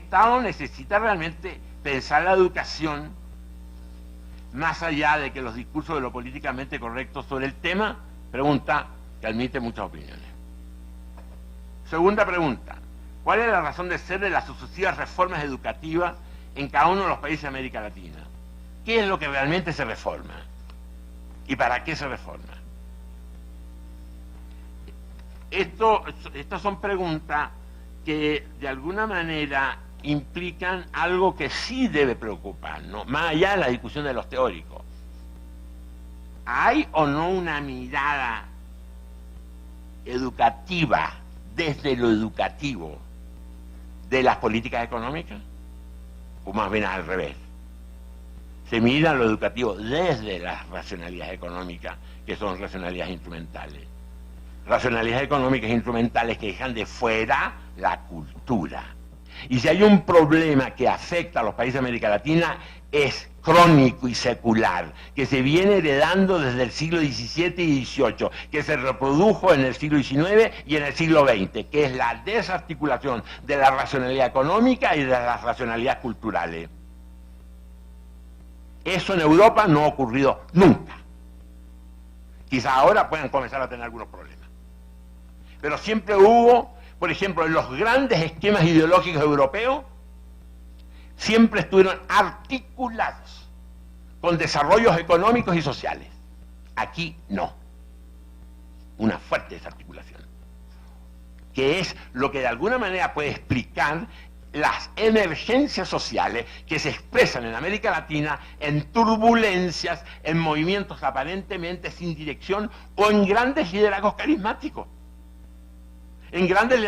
Estado necesita realmente pensar la educación más allá de que los discursos de lo políticamente correcto sobre el tema? Pregunta que admite muchas opiniones. Segunda pregunta: ¿cuál es la razón de ser de las sucesivas reformas educativas en cada uno de los países de América Latina? ¿Qué es lo que realmente se reforma? ¿Y para qué se reforma? Estas son preguntas que de alguna manera implican algo que sí debe preocuparnos, más allá de la discusión de los teóricos. ¿Hay o no una mirada educativa, desde lo educativo, de las políticas económicas? O más bien al revés. Se mira lo educativo desde las racionalidades económicas, que son racionalidades instrumentales. Racionalidades económicas instrumentales que dejan de fuera la cultura. Y si hay un problema que afecta a los países de América Latina, es crónico y secular, que se viene heredando desde el siglo XVII y XVIII, que se reprodujo en el siglo XIX y en el siglo XX, que es la desarticulación de la racionalidad económica y de las racionalidades culturales. Eso en Europa no ha ocurrido nunca. Quizás ahora puedan comenzar a tener algunos problemas. Pero siempre hubo, por ejemplo, en los grandes esquemas ideológicos europeos, siempre estuvieron articulados con desarrollos económicos y sociales. Aquí no. Una fuerte desarticulación. Que es lo que de alguna manera puede explicar las emergencias sociales que se expresan en América Latina en turbulencias, en movimientos aparentemente sin dirección o en grandes liderazgos carismáticos. En grandes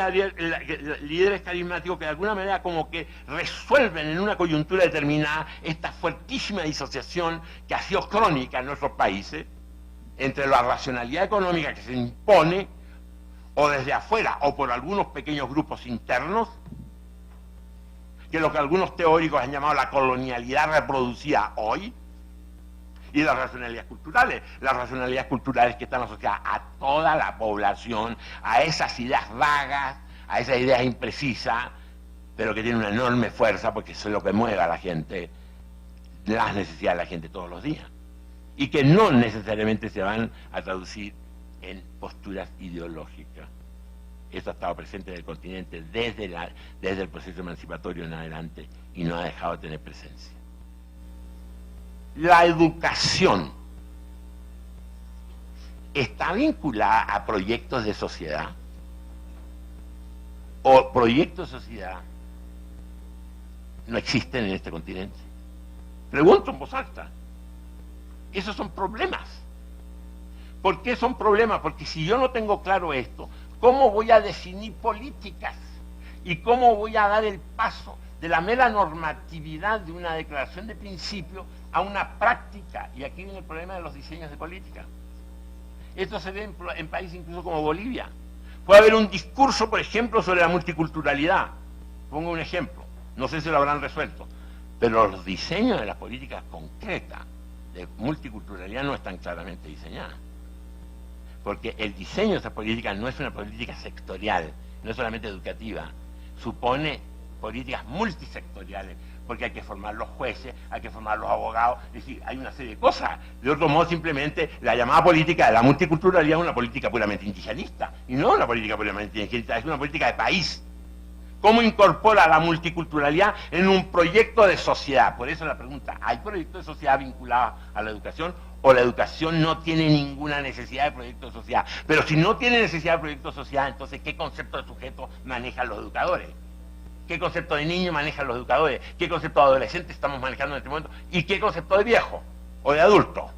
líderes carismáticos que de alguna manera como que resuelven en una coyuntura determinada esta fuertísima disociación que ha sido crónica en nuestros países entre la racionalidad económica que se impone o desde afuera o por algunos pequeños grupos internos, que es lo que algunos teóricos han llamado la colonialidad reproducida hoy, y las racionalidades culturales que están asociadas a toda la población, a esas ideas vagas, a esas ideas imprecisas, pero que tienen una enorme fuerza porque eso es lo que mueve a la gente, las necesidades de la gente todos los días, y que no necesariamente se van a traducir en posturas ideológicas. Eso ha estado presente en el continente desde el proceso emancipatorio en adelante y no ha dejado de tener presencia. La educación está vinculada a proyectos de sociedad, o proyectos de sociedad no existen en este continente. Pregunto en voz alta. Esos son problemas. ¿Por qué son problemas? Porque si yo no tengo claro esto, ¿cómo voy a definir políticas? ¿Y cómo voy a dar el paso de la mera normatividad de una declaración de principio a una práctica? Y aquí viene el problema de los diseños de política. Esto se ve en países incluso como Bolivia. Puede haber un discurso, por ejemplo, sobre la multiculturalidad. Pongo un ejemplo, no sé si lo habrán resuelto, pero los diseños de las políticas concretas de multiculturalidad no están claramente diseñadas. Porque el diseño de esas políticas no es una política sectorial, no es solamente educativa, supone políticas multisectoriales, porque hay que formar los jueces, hay que formar los abogados, es decir, hay una serie de cosas. De otro modo, simplemente la llamada política de la multiculturalidad es una política puramente indigenista, y no una política puramente indigenista, es una política de país. ¿Cómo incorpora la multiculturalidad en un proyecto de sociedad? Por eso la pregunta, ¿hay proyectos de sociedad vinculados a la educación? ¿O la educación no tiene ninguna necesidad de proyecto de sociedad? Pero si no tiene necesidad de proyecto de sociedad, entonces ¿qué concepto de sujeto manejan los educadores? ¿Qué concepto de niño manejan los educadores? ¿Qué concepto de adolescente estamos manejando en este momento? ¿Y qué concepto de viejo o de adulto?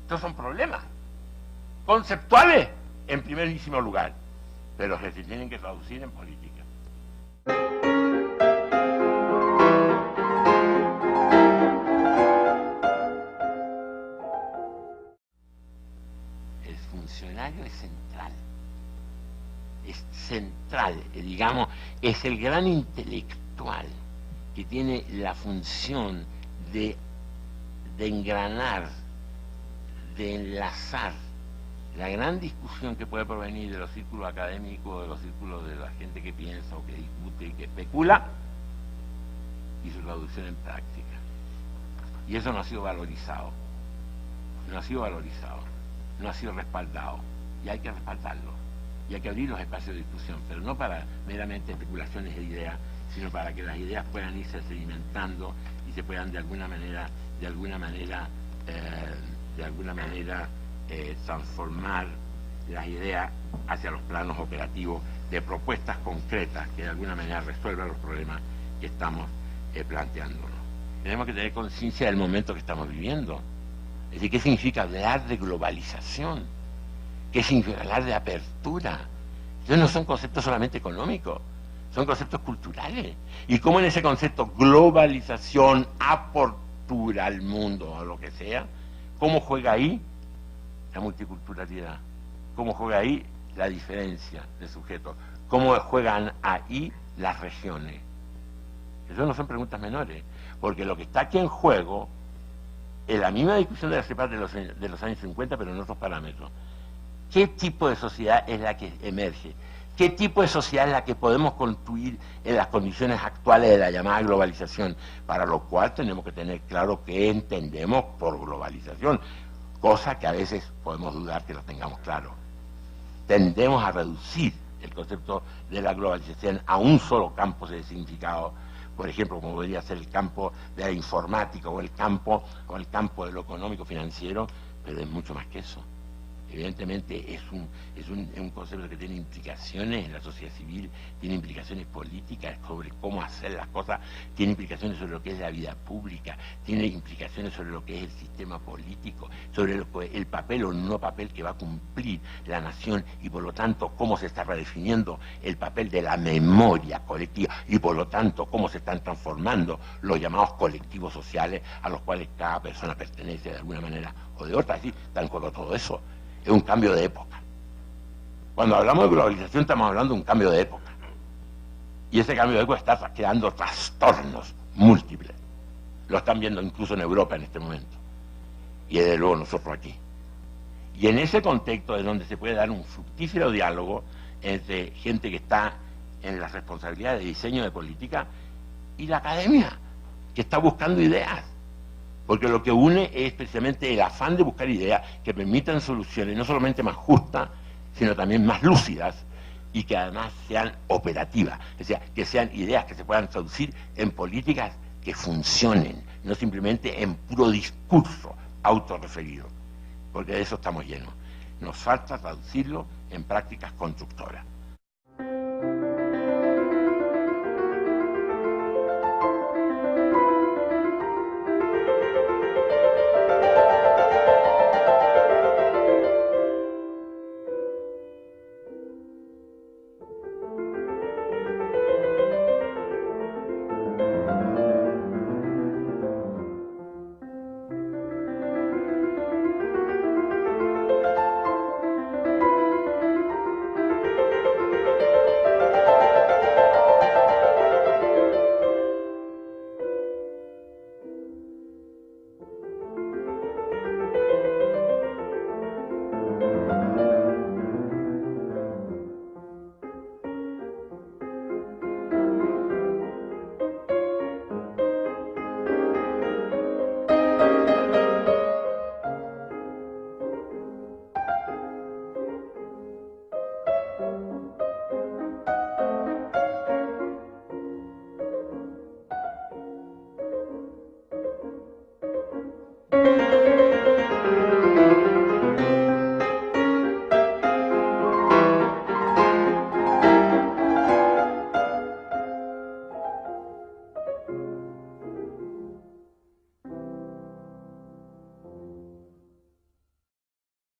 Estos son problemas conceptuales en primerísimo lugar, pero que se tienen que traducir en política. El funcionario es central, digamos, es el gran intelectual que tiene la función de engranar, de enlazar la gran discusión que puede provenir de los círculos académicos, de los círculos de la gente que piensa o que discute y que especula, y su traducción en práctica. Y eso no ha sido valorizado, no ha sido valorizado, no ha sido respaldado, y hay que respaldarlo, y hay que abrir los espacios de discusión, pero no para meramente especulaciones de ideas, sino para que las ideas puedan irse sedimentando y se puedan de alguna manera transformar las ideas hacia los planos operativos de propuestas concretas que de alguna manera resuelvan los problemas que estamos planteándonos. Tenemos que tener conciencia del momento que estamos viviendo. Es decir, ¿qué significa hablar de globalización? ¿Qué significa hablar de apertura? Entonces no son conceptos solamente económicos, son conceptos culturales. Y cómo en ese concepto globalización, apertura al mundo o lo que sea, ¿cómo juega ahí la multiculturalidad? ¿Cómo juega ahí la diferencia de sujetos? ¿Cómo juegan ahí las regiones? Eso no son preguntas menores, porque lo que está aquí en juego es la misma discusión de la CEPAL de los años 50, pero en otros parámetros. ¿Qué tipo de sociedad es la que emerge? ¿Qué tipo de sociedad es la que podemos construir en las condiciones actuales de la llamada globalización? Para lo cual tenemos que tener claro qué entendemos por globalización, cosa que a veces podemos dudar que lo tengamos claro. Tendemos a reducir el concepto de la globalización a un solo campo de significado, por ejemplo, como podría ser el campo de la informática o el campo de lo económico financiero, pero es mucho más que eso. Evidentemente es un concepto que tiene implicaciones en la sociedad civil, tiene implicaciones políticas sobre cómo hacer las cosas, tiene implicaciones sobre lo que es la vida pública, tiene implicaciones sobre lo que es el sistema político, sobre el papel o no papel que va a cumplir la nación y por lo tanto cómo se está redefiniendo el papel de la memoria colectiva y por lo tanto cómo se están transformando los llamados colectivos sociales a los cuales cada persona pertenece de alguna manera o de otra. Así, está en juego todo eso. Es un cambio de época. Cuando hablamos de globalización estamos hablando de un cambio de época. Y ese cambio de época está creando trastornos múltiples. Lo están viendo incluso en Europa en este momento. Y desde luego nosotros aquí. Y en ese contexto es donde se puede dar un fructífero diálogo entre gente que está en la responsabilidad de diseño de política y la academia, que está buscando ideas. Porque lo que une es precisamente el afán de buscar ideas que permitan soluciones no solamente más justas, sino también más lúcidas y que además sean operativas, es decir, que sean ideas que se puedan traducir en políticas que funcionen, no simplemente en puro discurso autorreferido, porque de eso estamos llenos. Nos falta traducirlo en prácticas constructoras.